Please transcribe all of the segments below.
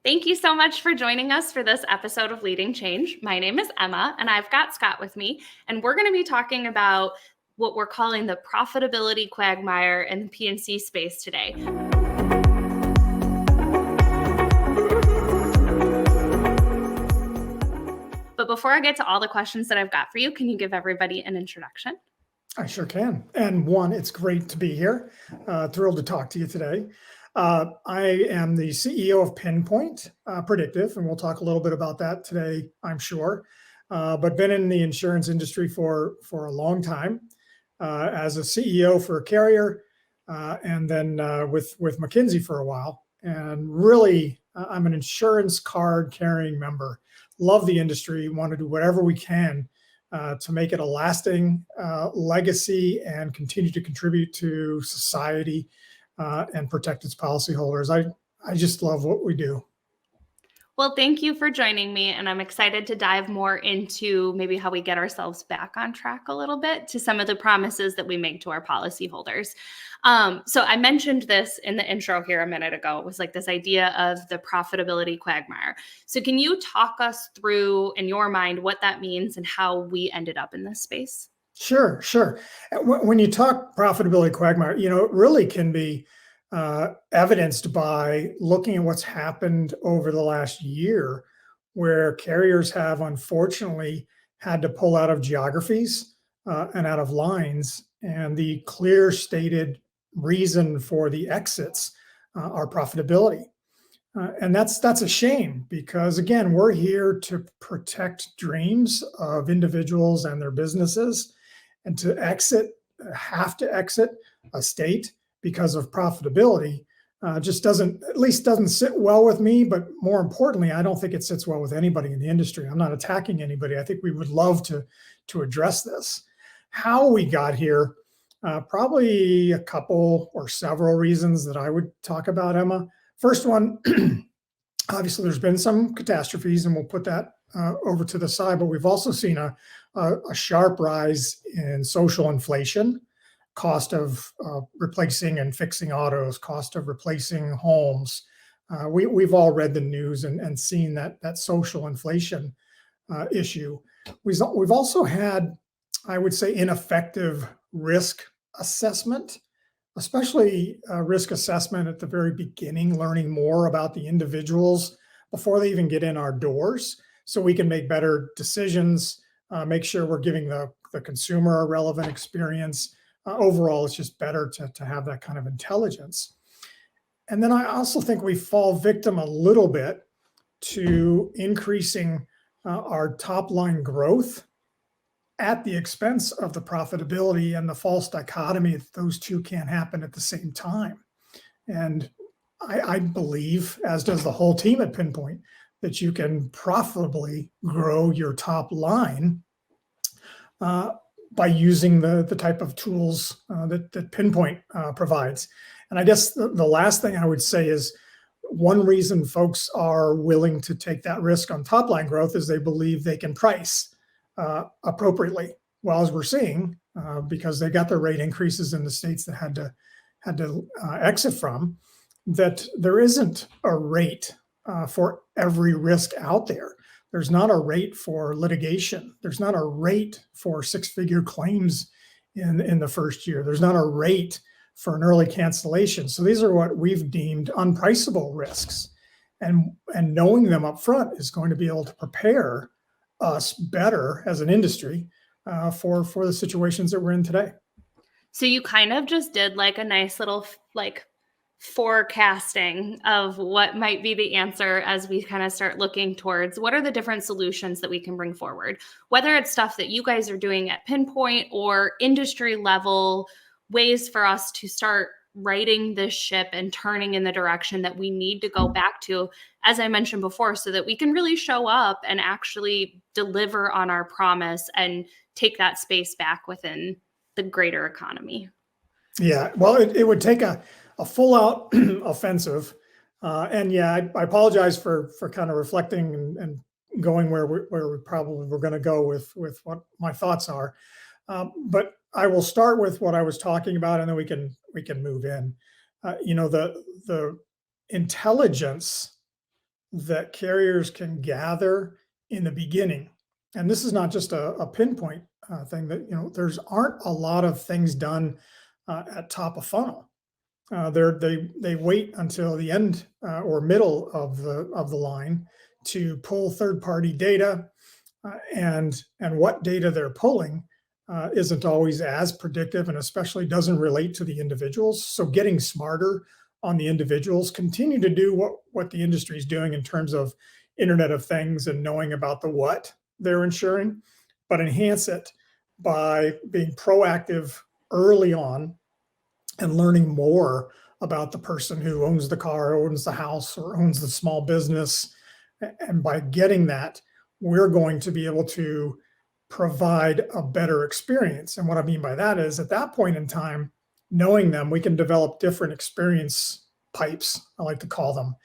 Thank you so much for joining us for this episode of Leading Change. My name is Emma, and I've got Scott with me, and we're going to be talking about what we're calling the profitability quagmire in the P&C space today. But before I get to all the questions that I've got for you, can you give everybody an introduction? I sure can. And one, it's great to be here. Thrilled to talk to you today. I am the CEO of Pinpoint Predictive, and we'll talk a little bit about that today, I'm sure. But been in the insurance industry for a long time as a CEO for a carrier, and then with McKinsey for a while. And really, I'm an insurance card carrying member. Love the industry. Want to do whatever we can to make it a lasting legacy and continue to contribute to society and protect its policyholders. I just love what we do. Well, thank you for joining me, and I'm excited to dive more into maybe how we get ourselves back on track a little bit to some of the promises that we make to our policyholders. So I mentioned this in the intro here a minute ago. It was like this idea of the profitability quagmire. So can you talk us through, in your mind, what that means and how we ended up in this space? Sure. When you talk profitability quagmire, it really can be evidenced by looking at what's happened over the last year, where carriers have unfortunately had to pull out of geographies and out of lines, and the clear stated reason for the exits are profitability. And that's a shame because, again, we're here to protect dreams of individuals and their businesses, and to have to exit a state because of profitability just doesn't sit well with me. But more importantly, I don't think it sits well with anybody in the industry. I'm not attacking anybody. I think we would love to address this. How we got here, probably a couple or several reasons that I would talk about, Emma. First one, obviously there's been some catastrophes, and we'll put that over to the side, but we've also seen a sharp rise in social inflation, cost of replacing and fixing autos, cost of replacing homes. We've all read the news and seen that social inflation issue. We've also had, I would say, ineffective risk assessment, especially risk assessment at the very beginning, learning more about the individuals before they even get in our doors, so we can make better decisions, make sure we're giving the consumer a relevant experience. Overall, it's just better to have that kind of intelligence. And then I also think we fall victim a little bit to increasing our top line growth at the expense of the profitability, and the false dichotomy that those two can't happen at the same time. And I believe, as does the whole team at Pinpoint, that you can profitably grow your top line by using the type of tools that Pinpoint provides. And I guess the last thing I would say is, one reason folks are willing to take that risk on top line growth is they believe they can price appropriately. Well, as we're seeing, because they got their rate increases in the states that had to exit from, that there isn't a rate for every risk out there. There's not a rate for litigation. There's not a rate for six-figure claims in the first year. There's not a rate for an early cancellation. So these are what we've deemed unpriceable risks. And knowing them up front is going to be able to prepare us better as an industry for the situations that we're in today. So you kind of just did like a nice little forecasting of what might be the answer as we kind of start looking towards what are the different solutions that we can bring forward, whether it's stuff that you guys are doing at Pinpoint or industry level ways for us to start righting this ship and turning in the direction that we need to go back to, as I mentioned before, so that we can really show up and actually deliver on our promise and take that space back within the greater economy. Yeah, well, it would take a full out offensive. And yeah, I apologize for kind of reflecting and going where we probably were going to go with what my thoughts are. But I will start with what I was talking about, and then we can move in. The intelligence that carriers can gather in the beginning. And this is not just a pinpoint thing that, there's aren't a lot of things done at top of funnel. They wait until the end or middle of the line to pull third party data, and what data they're pulling isn't always as predictive, and especially doesn't relate to the individuals. So getting smarter on the individuals, continue to do what the industry is doing in terms of Internet of Things and knowing about the what they're insuring, but enhance it by being proactive early on and learning more about the person who owns the car, owns the house, or owns the small business. And by getting that, we're going to be able to provide a better experience. And what I mean by that is, at that point in time, knowing them, we can develop different experience pipes, I like to call them,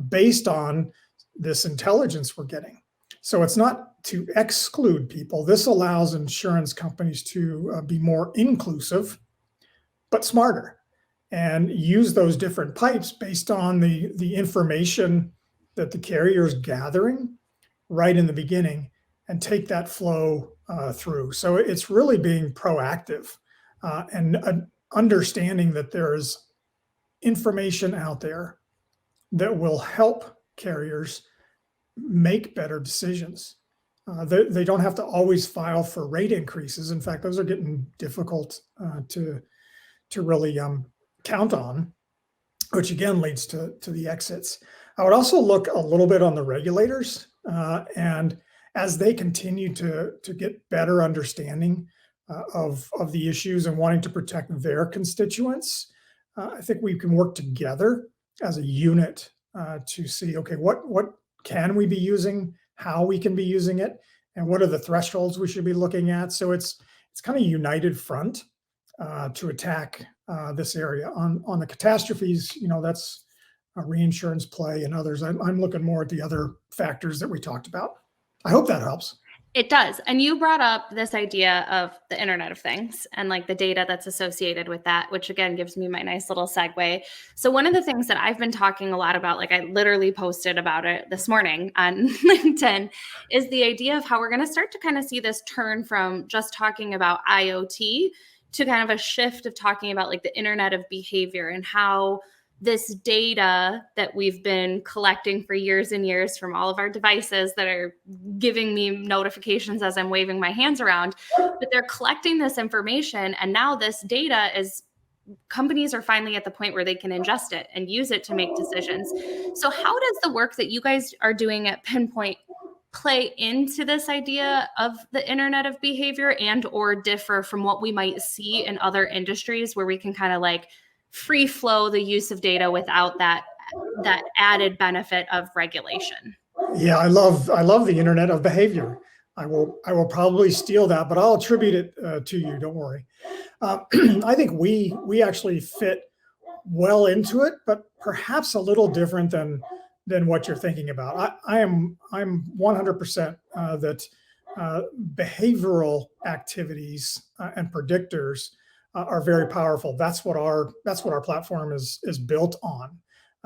based on this intelligence we're getting. So it's not to exclude people. This allows insurance companies to be more inclusive, but smarter, and use those different pipes based on the information that the carrier is gathering right in the beginning, and take that flow through. So it's really being proactive and understanding that there's information out there that will help carriers make better decisions. They don't have to always file for rate increases. In fact, those are getting difficult to really count on, which again leads to the exits. I would also look a little bit on the regulators, and as they continue to get better understanding of the issues and wanting to protect their constituents, I think we can work together as a unit to see, okay, what can we be using, how we can be using it, and what are the thresholds we should be looking at. So it's kind of a united front to attack this area. On the catastrophes, that's a reinsurance play, and others. I'm looking more at the other factors that we talked about. I hope that helps. It does. And you brought up this idea of the Internet of Things and like the data that's associated with that, which again gives me my nice little segue. So one of the things that I've been talking a lot about, like I literally posted about it this morning on LinkedIn, is the idea of how we're going to start to kind of see this turn from just talking about IoT to kind of a shift of talking about like the Internet of Behavior, and how this data that we've been collecting for years and years from all of our devices that are giving me notifications as I'm waving my hands around, but they're collecting this information. And now this data is, companies are finally at the point where they can ingest it and use it to make decisions. So how does the work that you guys are doing at Pinpoint play into this idea of the Internet of Behavior, and or differ from what we might see in other industries where we can kind of like free flow the use of data without that added benefit of regulation? Yeah, I love the Internet of Behavior. I will probably steal that, but I'll attribute it to you. Don't worry. I think we actually fit well into it, but perhaps a little different than what you're thinking about. I'm 100% that behavioral activities and predictors are very powerful. That's what our platform is built on.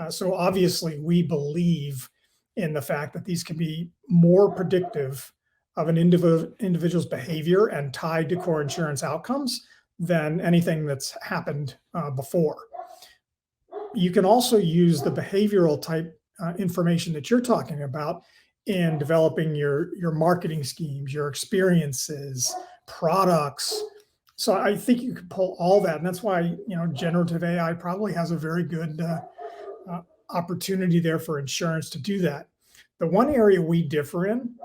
So obviously, we believe in the fact that these can be more predictive of an individual's behavior and tied to core insurance outcomes than anything that's happened before. You can also use the behavioral type information that you're talking about in developing your marketing schemes, your experiences, products. So I think you could pull all that, and that's why generative AI probably has a very good opportunity there for insurance to do that. The one area we differ in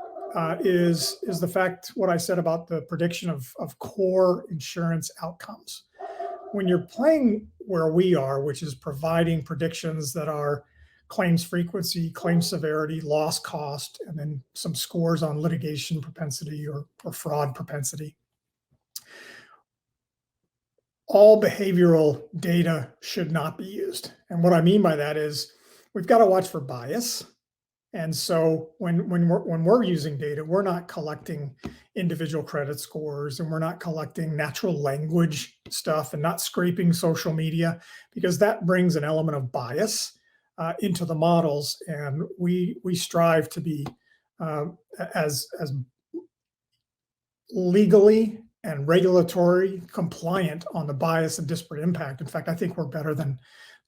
is the fact what I said about the prediction of core insurance outcomes. When you're playing where we are, which is providing predictions that are claims frequency, claim severity, loss cost, and then some scores on litigation propensity or fraud propensity. All behavioral data should not be used. And what I mean by that is we've got to watch for bias. And so when we're using data, we're not collecting individual credit scores, and we're not collecting natural language stuff, and not scraping social media, because that brings an element of bias into the models, and we strive to be as legally and regulatory compliant on the bias and disparate impact. In fact, I think we're better than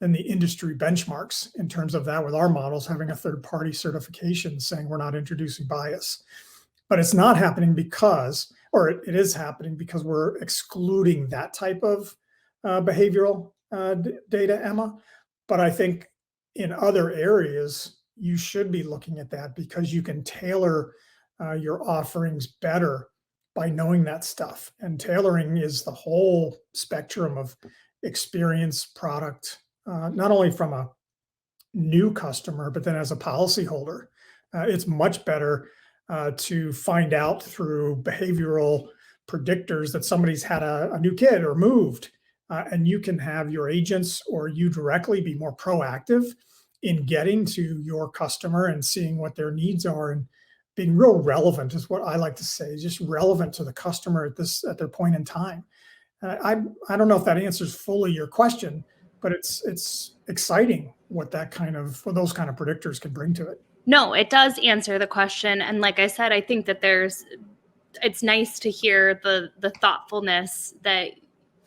the industry benchmarks in terms of that, with our models having a third-party certification saying we're not introducing bias. But it's not happening because, or it is happening because we're excluding that type of behavioral data, Emma. But I think in other areas, you should be looking at that because you can tailor your offerings better by knowing that stuff. And tailoring is the whole spectrum of experience, product, not only from a new customer, but then as a policyholder. It's much better to find out through behavioral predictors that somebody's had a new kid or moved, and you can have your agents or you directly be more proactive in getting to your customer and seeing what their needs are, and being real relevant is what I like to say, just relevant to the customer at their point in time. I don't know if that answers fully your question, but it's exciting what those kind of predictors can bring to it. No, it does answer the question. And like I said, I think that it's nice to hear the thoughtfulness that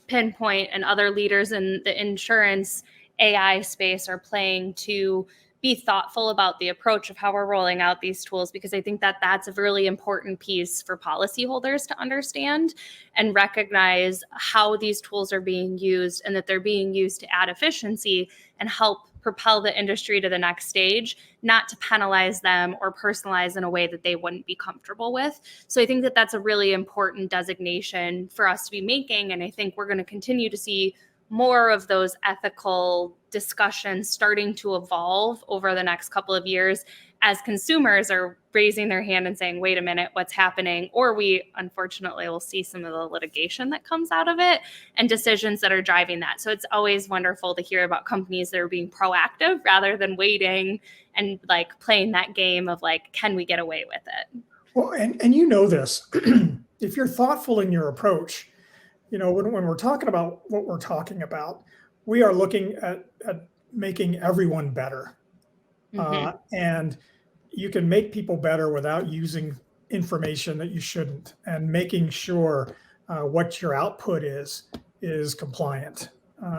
Pinpoint and other leaders in the insurance AI space are playing to be thoughtful about the approach of how we're rolling out these tools, because I think that that's a really important piece for policyholders to understand and recognize how these tools are being used, and that they're being used to add efficiency and help propel the industry to the next stage, not to penalize them or personalize in a way that they wouldn't be comfortable with. So I think that that's a really important designation for us to be making. And I think we're going to continue to see more of those ethical discussions starting to evolve over the next couple of years as consumers are raising their hand and saying, wait a minute, what's happening? Or we, unfortunately, will see some of the litigation that comes out of it and decisions that are driving that. So it's always wonderful to hear about companies that are being proactive rather than waiting and like playing that game of like, can we get away with it? Well, and you know this, if you're thoughtful in your approach, when we're talking about what we're talking about, we are looking at making everyone better. Mm-hmm. And you can make people better without using information that you shouldn't, and making sure what your output is compliant.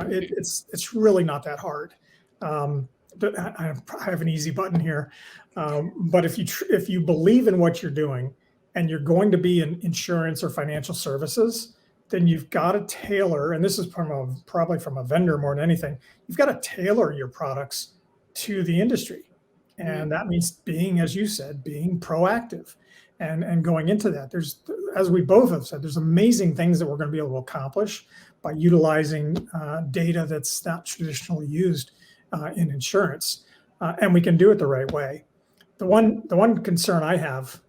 It's really not that hard. But I have an easy button here. But if you believe in what you're doing and you're going to be in insurance or financial services, then you've got to tailor, and this is probably from a vendor more than anything, you've got to tailor your products to the industry. And that means being, as you said, being proactive and going into that. As we both have said, there's amazing things that we're going to be able to accomplish by utilizing data that's not traditionally used in insurance. And we can do it the right way. The one concern I have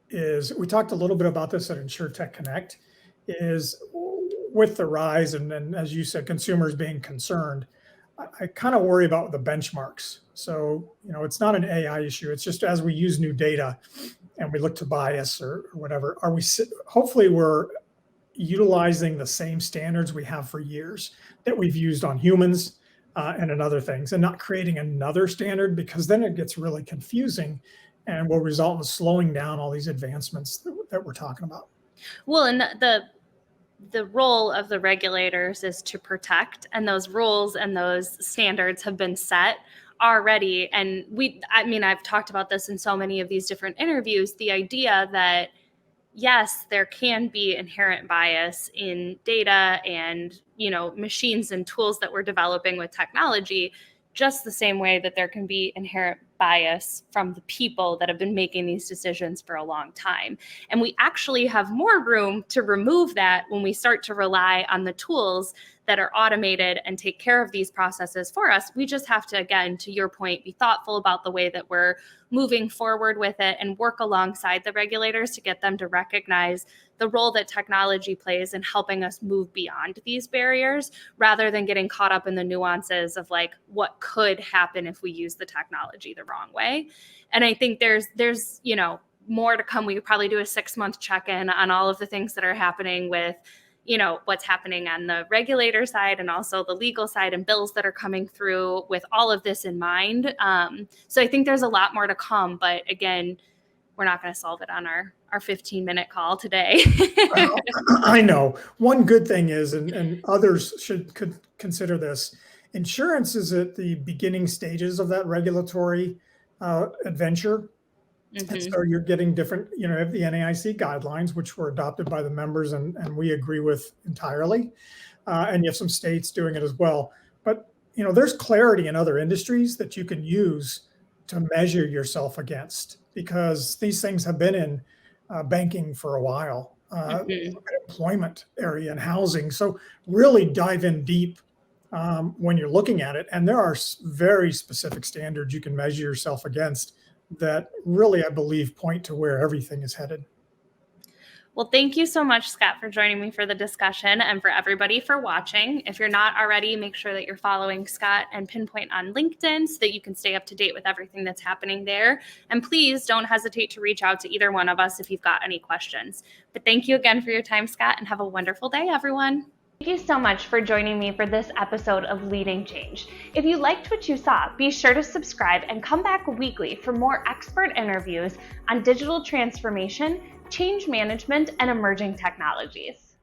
is, we talked a little bit about this at InsurTech Connect, is with the rise and as you said, consumers being concerned, I kind of worry about the benchmarks. So, it's not an AI issue. It's just as we use new data and we look to bias or whatever, hopefully we're utilizing the same standards we have for years that we've used on humans and in other things, and not creating another standard, because then it gets really confusing and will result in slowing down all these advancements that we're talking about. Well, and the role of the regulators is to protect, and those rules and those standards have been set already. And I've talked about this in so many of these different interviews, the idea that yes, there can be inherent bias in data and, machines and tools that we're developing with technology, just the same way that there can be inherent bias from the people that have been making these decisions for a long time. And we actually have more room to remove that when we start to rely on the tools that are automated and take care of these processes for us. We just have to, again, to your point, be thoughtful about the way that we're moving forward with it and work alongside the regulators to get them to recognize the role that technology plays in helping us move beyond these barriers, rather than getting caught up in the nuances of like what could happen if we use the technology the wrong way. And I think there's more to come. We could probably do a 6-month check-in on all of the things that are happening with what's happening on the regulator side and also the legal side and bills that are coming through with all of this in mind. So I think there's a lot more to come, but again, we're not going to solve it on our 15-minute call today. Well, I know. One good thing is, and others could consider this, insurance is at the beginning stages of that regulatory adventure. And so you're getting different, you have the NAIC guidelines, which were adopted by the members and we agree with entirely. And you have some states doing it as well. But, there's clarity in other industries that you can use to measure yourself against, because these things have been in banking for a while, employment area and housing. So really dive in deep when you're looking at it. And there are very specific standards you can measure yourself against that really, I believe, point to where everything is headed. Well, thank you so much, Scott, for joining me for the discussion, and for everybody for watching. If you're not already, make sure that you're following Scott and Pinpoint on LinkedIn so that you can stay up to date with everything that's happening there. And please don't hesitate to reach out to either one of us if you've got any questions. But thank you again for your time, Scott, and have a wonderful day, everyone. Thank you so much for joining me for this episode of Leading Change. If you liked what you saw, be sure to subscribe and come back weekly for more expert interviews on digital transformation, change management, and emerging technologies.